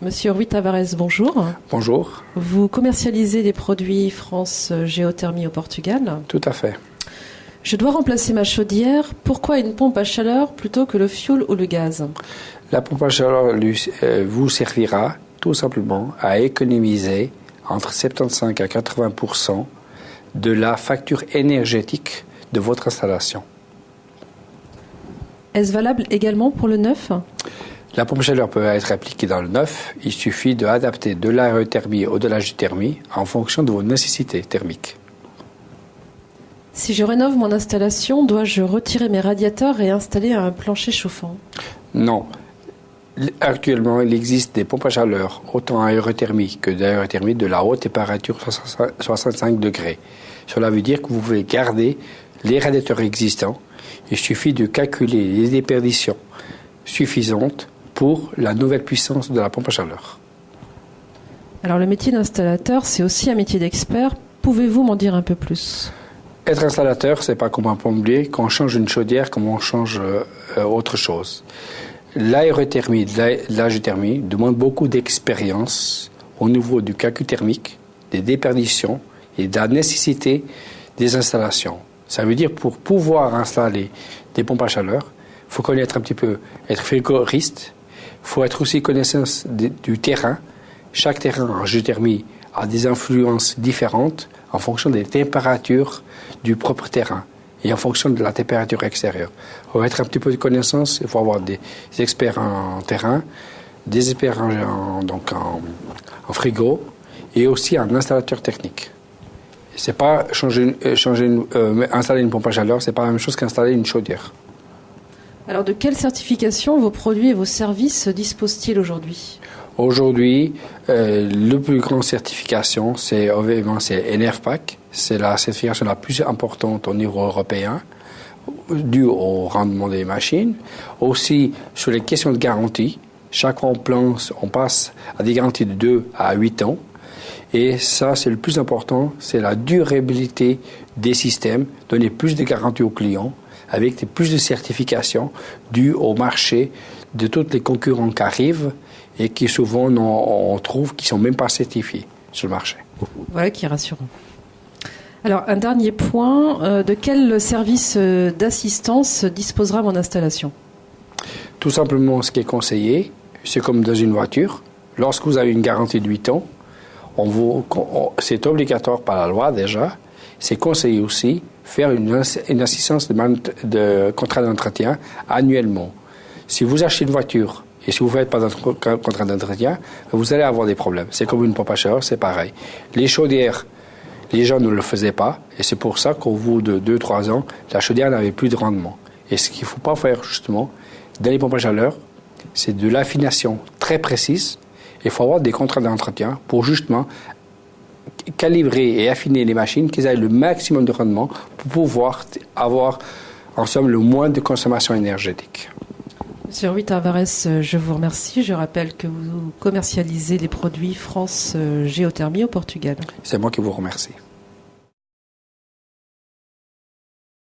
Monsieur Rui Tavares, bonjour. Bonjour. Vous commercialisez des produits France Géothermie au Portugal. Tout à fait. Je dois remplacer ma chaudière. Pourquoi une pompe à chaleur plutôt que le fioul ou le gaz? La pompe à chaleur vous servira tout simplement à économiser entre 75 à 80% de la facture énergétique de votre installation. Est-ce valable également pour le neuf? La pompe à chaleur peut être appliquée dans le neuf. Il suffit d'adapter de l'aérothermie ou de la géothermie en fonction de vos nécessités thermiques. Si je rénove mon installation, dois-je retirer mes radiateurs et installer un plancher chauffant? Non. Actuellement, il existe des pompes à chaleur, autant aérothermie que d'aérothermie de la haute température 65 degrés. Cela veut dire que vous pouvez garder les radiateurs existants. Il suffit de calculer les déperditions suffisantes pour la nouvelle puissance de la pompe à chaleur. Alors le métier d'installateur, c'est aussi un métier d'expert. Pouvez-vous m'en dire un peu plus? Être installateur, c'est pas comme un plombier. Quand on change une chaudière, comme on change autre chose. L'aérothermie, la géothermie demande beaucoup d'expérience au niveau du calcul thermique, des déperditions et de la nécessité des installations. Ça veut dire pour pouvoir installer des pompes à chaleur, il faut connaître un petit peu, être frigoriste, il faut être aussi connaissance du terrain. Chaque terrain en géothermie a des influences différentes en fonction des températures du propre terrain et en fonction de la température extérieure. Il faut être un petit peu de connaissance, il faut avoir des experts en terrain, des experts en frigo et aussi un installateur technique. C'est pas installer une pompe à chaleur, c'est pas la même chose qu'installer une chaudière. Alors de quelle certification vos produits et vos services disposent-ils aujourd'hui? Aujourd'hui, le plus grande certification, c'est NRPAC. C'est la certification la plus importante au niveau européen, due au rendement des machines. Aussi, sur les questions de garantie, chaque fois on passe à des garanties de 2 à 8 ans. Et ça, c'est le plus important, c'est la durabilité des systèmes, donner plus de garanties aux clients, avec plus de certifications dues au marché de tous les concurrents qui arrivent et qui souvent, on trouve qu'ils ne sont même pas certifiés sur le marché. Voilà qui est rassurant. Alors, un dernier point, de quel service d'assistance disposera mon installation? Tout simplement, ce qui est conseillé, c'est comme dans une voiture. Lorsque vous avez une garantie de 8 ans, c'est obligatoire par la loi déjà. C'est conseillé aussi faire une assistance de contrat d'entretien annuellement. Si vous achetez une voiture et si vous ne faites pas un contrat d'entretien, vous allez avoir des problèmes. C'est comme une pompe à chaleur, c'est pareil. Les chaudières, les gens ne le faisaient pas et c'est pour ça qu'au bout de 2-3 ans, la chaudière n'avait plus de rendement. Et ce qu'il ne faut pas faire justement dans les pompes à chaleur, c'est de l'affination très précise. Il faut avoir des contrats d'entretien pour justement calibrer et affiner les machines, qu'ils aient le maximum de rendement pour pouvoir avoir, en somme, le moins de consommation énergétique. Monsieur Rui Tavares, je vous remercie. Je rappelle que vous commercialisez les produits France Géothermie au Portugal. C'est moi qui vous remercie.